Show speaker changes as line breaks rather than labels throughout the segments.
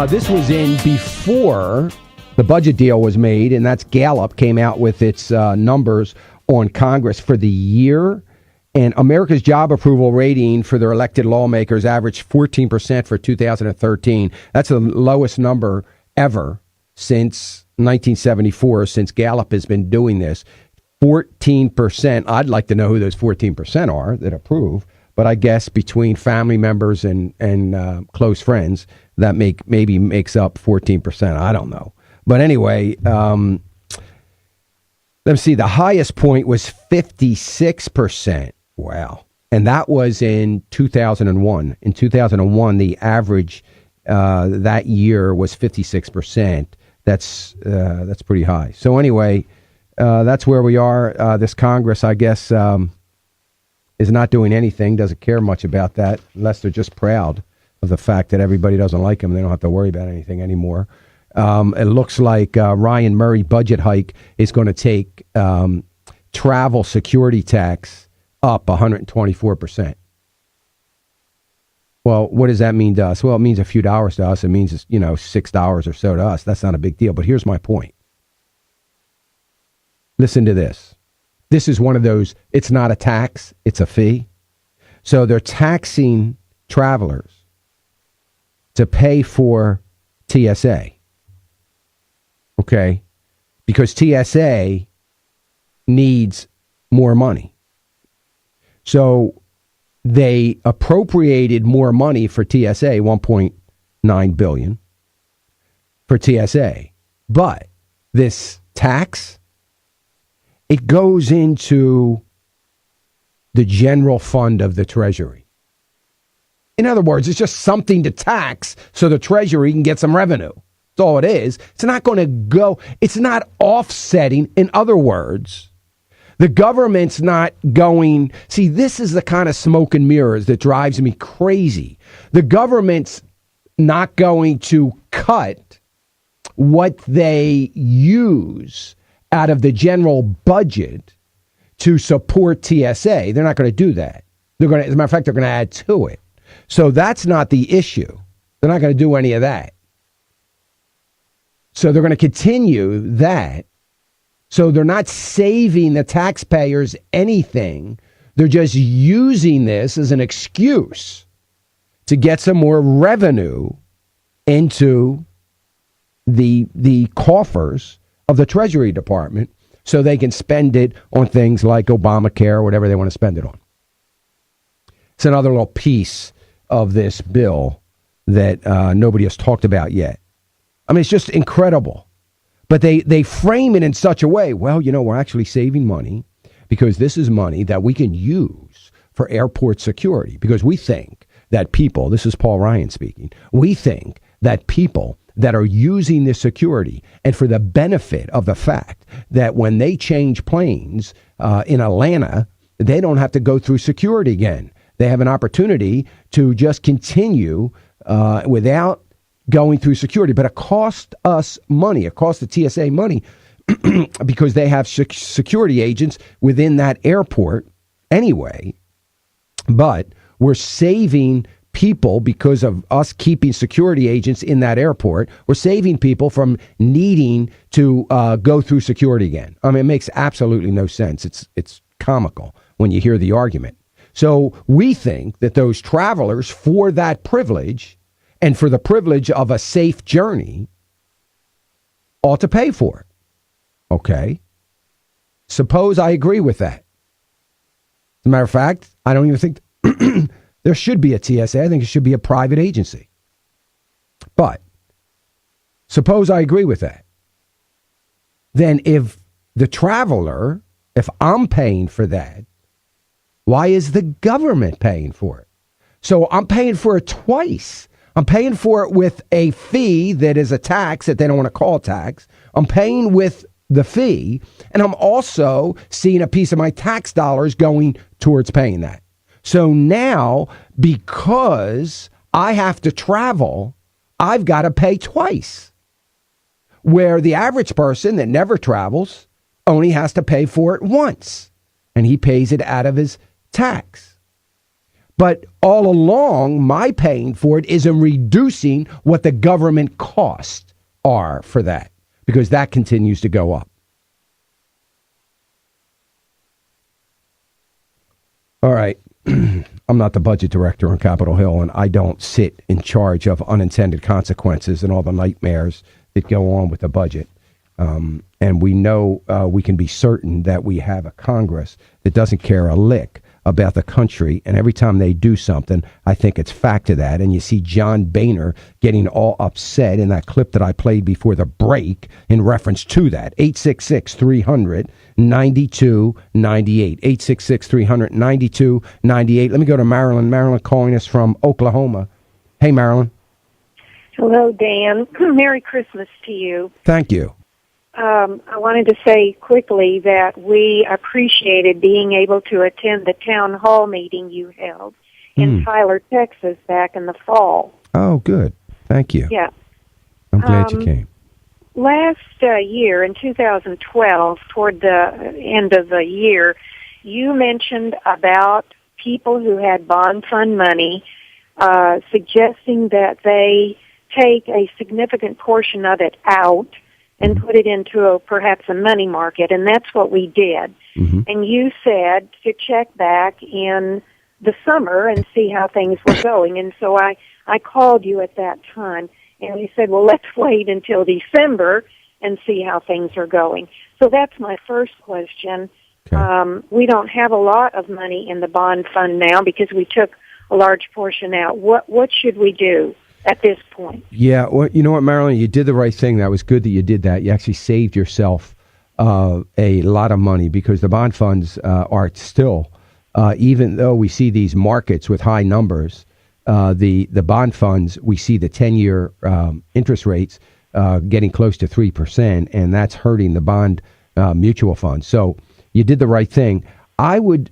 This was in before the budget deal was made, and that's Gallup came out with its numbers on Congress for the year. And America's job approval rating for their elected lawmakers averaged 14% for 2013. That's the lowest number ever since 1974, since Gallup has been doing this. 14%. I'd like to know who those 14% are that approve. But I guess between family members and close friends, that maybe makes up 14%. I don't know. But anyway, let's see. The highest point was 56%. Wow. And that was in 2001. In 2001, the average that year was 56%. That's pretty high. So anyway, that's where we are. This Congress, I guess, is not doing anything, doesn't care much about that, unless they're just proud of the fact that everybody doesn't like them. They don't have to worry about anything anymore. It looks like Ryan Murray budget hike is going to take travel security tax up 124%. Well, what does that mean to us? Well, it means a few dollars to us. It means, $6 or so to us. That's not a big deal. But here's my point. Listen to this. This is one of those, it's not a tax, it's a fee. So they're taxing travelers to pay for TSA. Okay? Because TSA needs more money. So they appropriated more money for TSA, $1.9 billion for TSA. But this tax, it goes into the general fund of the Treasury. In other words, it's just something to tax so the Treasury can get some revenue. That's all it is. It's not going to go, it's not offsetting. In other words, the government's not going, see, this is the kind of smoke and mirrors that drives me crazy. The government's not going to cut what they use out of the general budget to support TSA. They're not going to do that. They're going to, as a matter of fact, they're going to add to it. So that's not the issue. They're not going to do any of that. So they're going to continue that. So they're not saving the taxpayers anything. They're just using this as an excuse to get some more revenue into the coffers of the Treasury Department so they can spend it on things like Obamacare or whatever they want to spend it on. It's another little piece of this bill that nobody has talked about yet. I mean, it's just incredible. But they frame it in such a way, well, we're actually saving money because this is money that we can use for airport security because we think that people, this is Paul Ryan speaking, we think that people that are using this security and for the benefit of the fact that when they change planes in Atlanta, they don't have to go through security again. They have an opportunity to just continue without going through security, but it cost us money. It cost the TSA money because they have security agents within that airport anyway. But we're saving people because of us keeping security agents in that airport. We're saving people from needing to go through security again. I mean, it makes absolutely no sense. It's comical when you hear the argument. So we think that those travelers, for that privilege and for the privilege of a safe journey, ought to pay for it. Okay. Suppose I agree with that. As a matter of fact, I don't even think there should be a TSA. I think it should be a private agency. But suppose I agree with that. Then if the traveler, if I'm paying for that, why is the government paying for it? So I'm paying for it twice. I'm paying for it with a fee that is a tax that they don't want to call tax. I'm paying with the fee, and I'm also seeing a piece of my tax dollars going towards paying that. So now, because I have to travel, I've got to pay twice. Where the average person that never travels only has to pay for it once, and he pays it out of his tax. But all along, my paying for it is in reducing what the government costs are for that, because that continues to go up. All right. I'm not the budget director on Capitol Hill, and I don't sit in charge of unintended consequences and all the nightmares that go on with the budget. And we know we can be certain that we have a Congress that doesn't care a lick about the country. And every time they do something, I think it's fact to that. And you see John Boehner getting all upset in that clip that I played before the break in reference to that. 866-300-9298. 866-300-9298. Let me go to Marilyn. Marilyn calling us from Oklahoma. Hey, Marilyn.
Hello, Dan. Merry Christmas to you.
Thank you.
I wanted to say quickly that we appreciated being able to attend the town hall meeting you held in Tyler, Texas, back in the fall.
Oh, good. Thank you.
Yeah.
I'm glad you came.
Last year, in 2012, toward the end of the year, you mentioned about people who had bond fund money, suggesting that they take a significant portion of it out and put it into perhaps a money market, and that's what we did. Mm-hmm. And you said to check back in the summer and see how things were going. And so I called you at that time, and you said, well, let's wait until December and see how things are going. So that's my first question. Okay. We don't have a lot of money in the bond fund now because we took a large portion out. What should we do at this point? Yeah,
well, you know what, Marilyn, you did the right thing. That was good that you did that. You actually saved yourself a lot of money, because the bond funds are still, even though we see these markets with high numbers, the bond funds, we see the 10-year interest rates getting close to 3%, and that's hurting the bond mutual funds. So you did the right thing. I would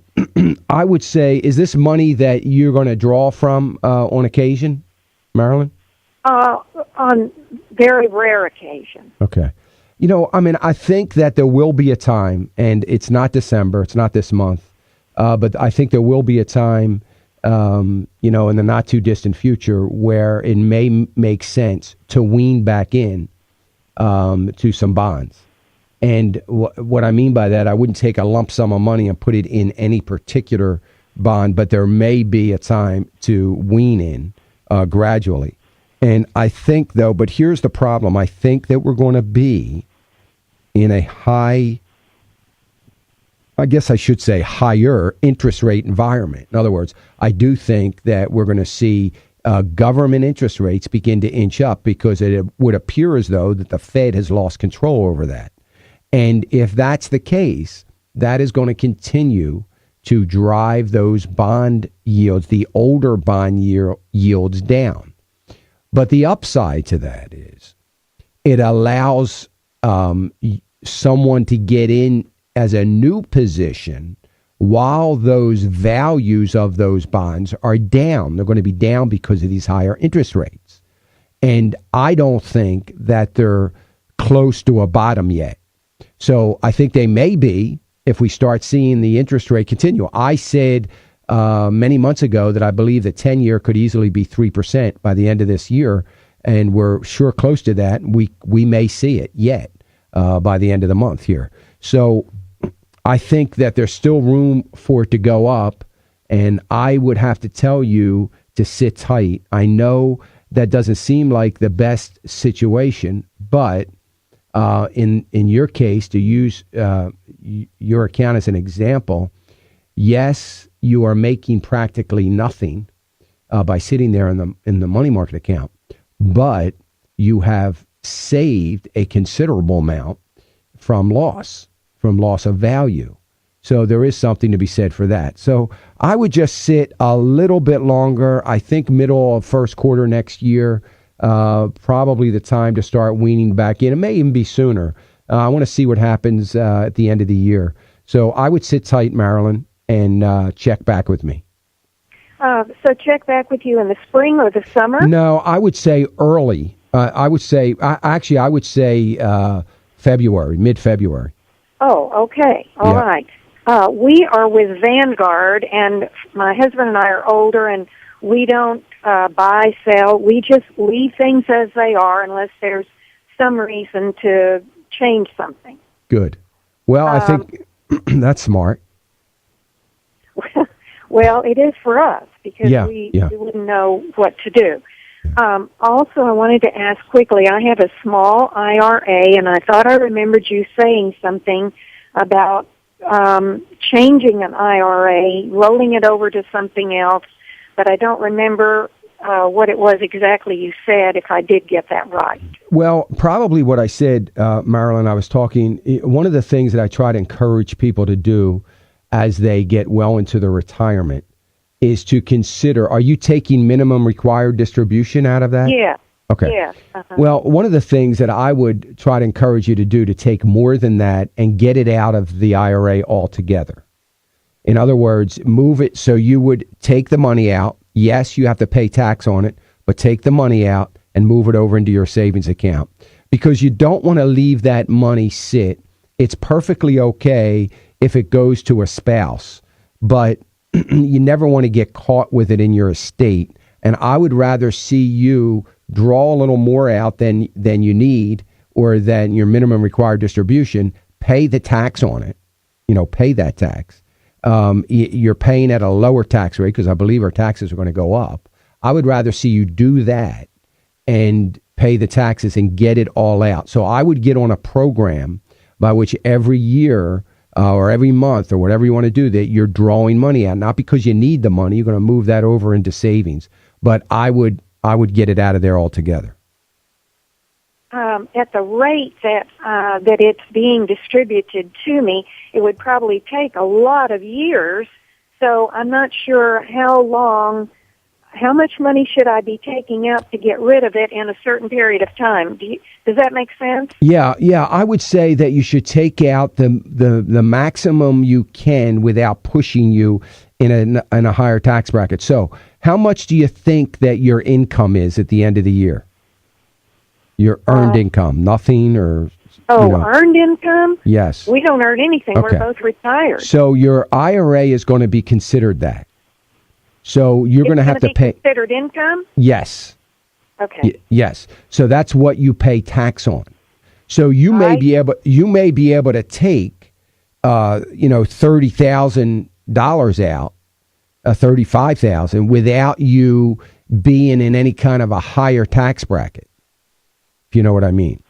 say, is this money that you're going to draw from on occasion, Marilyn?
On very rare occasion.
Okay. You know, I mean, I think that there will be a time, and it's not December, it's not this month, but I think there will be a time, in the not too distant future, where it may make sense to wean back in to some bonds. And what I mean by that, I wouldn't take a lump sum of money and put it in any particular bond, but there may be a time to wean in gradually. And I think, though, but here's the problem. I think that we're going to be in a higher interest rate environment. In other words, I do think that we're going to see government interest rates begin to inch up, because it would appear as though that the Fed has lost control over that. And if that's the case, that is going to continue to drive those bond yields, the older bond yields, down. But the upside to that is it allows someone to get in as a new position while those values of those bonds are down. They're going to be down because of these higher interest rates. And I don't think that they're close to a bottom yet. So I think they may be if we start seeing the interest rate continue. I said many months ago that I believe the 10-year could easily be 3% by the end of this year, and we're sure close to that. We may see it yet by the end of the month here. So I think that there's still room for it to go up, and I would have to tell you to sit tight. I know that doesn't seem like the best situation, but in your case, to use your account as an example, yes, you are making practically nothing by sitting there in the money market account, but you have saved a considerable amount from loss of value. So there is something to be said for that. So I would just sit a little bit longer. I think middle of first quarter next year, probably the time to start weaning back in. It may even be sooner. I want to see what happens at the end of the year. So I would sit tight, Marilyn, and check back with me.
So check back with you in the spring or the summer?
No, I would say early. I would say February, mid-February.
Oh, okay. All right. We are with Vanguard, and my husband and I are older, and we don't buy, sell. We just leave things as they are unless there's some reason to change something.
Good. Well, I think that's smart.
Well, it is for us because we wouldn't know what to do. Also, I wanted to ask quickly, I have a small IRA, and I thought I remembered you saying something about changing an IRA, rolling it over to something else, but I don't remember what it was exactly you said, if I did get that right.
Well, probably what I said, Marilyn, I was talking, one of the things that I try to encourage people to do as they get well into their retirement is to consider, are you taking minimum required distribution out of that?
Yeah.
Okay.
Yeah. Uh-huh.
Well, one of the things that I would try to encourage you to do to take more than that and get it out of the IRA altogether. In other words, move it so you would take the money out. Yes, you have to pay tax on it, but take the money out and move it over into your savings account because you don't want to leave that money sit. It's perfectly okay if it goes to a spouse, but you never want to get caught with it in your estate. And I would rather see you draw a little more out than you need or than your minimum required distribution, pay the tax on it, pay that tax. You're paying at a lower tax rate because I believe our taxes are going to go up. I would rather see you do that and pay the taxes and get it all out. So I would get on a program by which every year or every month or whatever you want to do that you're drawing money out, not because you need the money. You're going to move that over into savings, but I would get it out of there altogether.
At the rate that it's being distributed to me, it would probably take a lot of years. So I'm not sure how much money should I be taking out to get rid of it in a certain period of time? Does that make sense? Yeah.
I would say that you should take out the maximum you can without pushing you in a higher tax bracket. So how much do you think that your income is at the end of the year? Your earned income, nothing or...
Earned income?
Yes.
We don't earn anything. Okay. We're both retired.
So your IRA is going to be considered that. So you're going to have to pay...
considered income?
Yes.
Okay.
Yes. So that's what you pay tax on. So you may be able to take $30,000 out, $35,000 without you being in any kind of a higher tax bracket. If you know what I mean.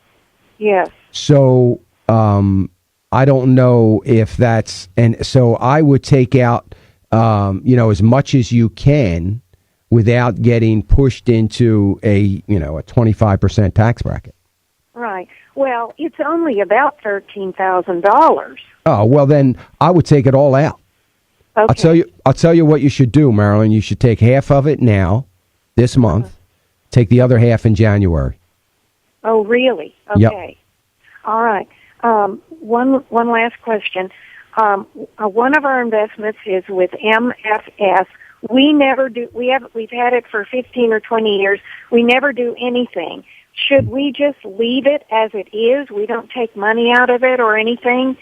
Yes.
So I don't know if that's, and so I would take out as much as you can without getting pushed into a 25% tax bracket.
Right. Well, it's only about $13,000.
Oh, well then I would take it all out.
Okay.
I'll tell you what you should do, Marilyn. You should take half of it now, this month. Take the other half in January.
Oh, really? Okay.
Yep.
All right. One last question. One of our investments is with MFS. We've had it for 15 or 20 years. We never do anything. Should we just leave it as it is? We don't take money out of it or anything?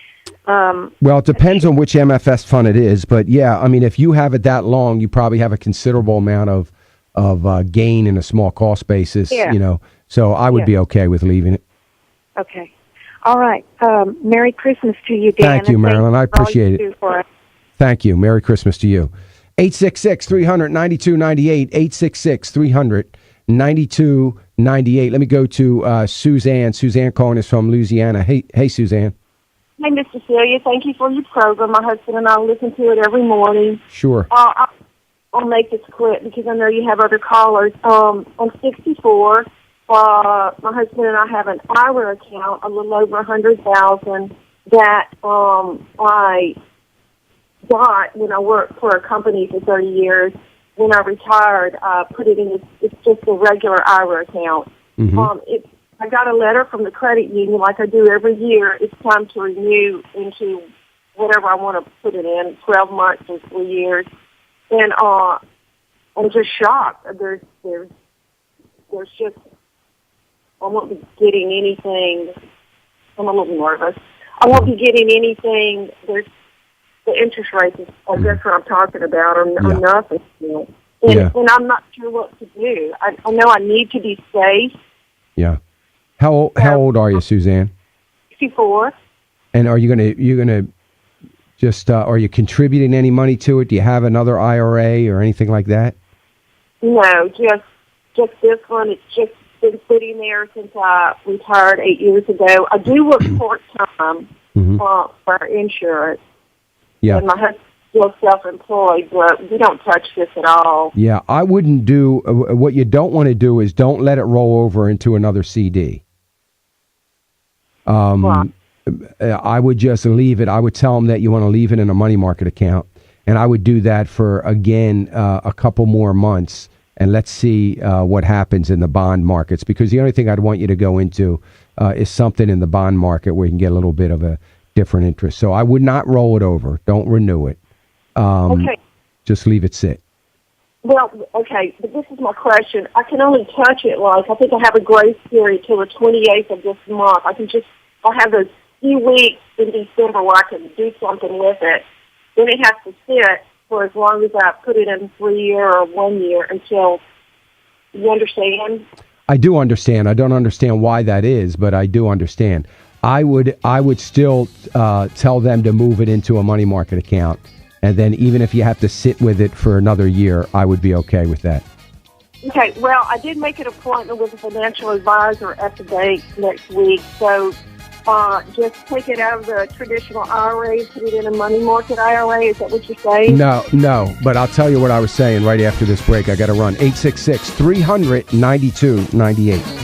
Well, it depends on which MFS fund it is, but yeah, I mean, if you have it that long, you probably have a considerable amount of gain in a small cost basis, so I would be okay with leaving it.
Okay. All right. Merry Christmas to you, Dan.
Thank you, Marilyn. I appreciate it. Thank you. Merry Christmas to you. 866-300-9298, 866-300-9298. Let me go to Suzanne. Suzanne calling us from Louisiana. Hey, Suzanne.
Hey, Miss Cecilia. Thank you for your program. My husband and I listen to it every morning.
Sure.
I'll make this quick because I know you have other callers. I'm 64. My husband and I have an IRA account, a little over $100,000 that I got when I worked for a company for 30 years. When I retired, I put it in. It's just a regular IRA account.
Mm-hmm.
I got a letter from the credit union, like I do every year. It's time to renew into whatever I want to put it in, 12 months or 3 years. And I'm just shocked. There's just, I won't be getting anything. I'm a little nervous. I won't be getting anything. the interest rates, that's what I'm talking about, are
Yeah.
nothing. And,
Yeah.
and I'm not sure what to do. I know I need to be safe.
Yeah. How old are you, Suzanne?
64.
And are you gonna just are you contributing any money to it? Do you have another IRA or anything like that?
No, just this one. It's just been sitting there since I retired 8 years ago. I do work part-time for insurance.
Yeah.
And my husband's still self-employed, but we don't touch this at all.
Yeah, I wouldn't do what you don't want to do is don't let it roll over into another CD.
Right.
I would just leave it. I would tell them that you want to leave it in a money market account, and I would do that for again a couple more months, and let's see what happens in the bond markets. Because the only thing I'd want you to go into is something in the bond market where you can get a little bit of a different interest. So I would not roll it over. Don't renew it.
Okay.
Just leave it sit.
Well, okay, but this is my question. I can only touch it I think I have a grace period till the 28th of this month. I'll have those few weeks in December where I can do something with it. Then it has to sit for as long as I put it in 3 year or 1 year until, you understand?
I do understand. I don't understand why that is, but I do understand. I would still tell them to move it into a money market account. And then even if you have to sit with it for another year, I would be okay with that.
Okay, well, I did make an appointment with a financial advisor at the bank next week, so just take it out of the traditional IRA, put it in a money market IRA. Is that what you're saying?
No, but I'll tell you what I was saying right after this break. I got to run. 866-300-9298.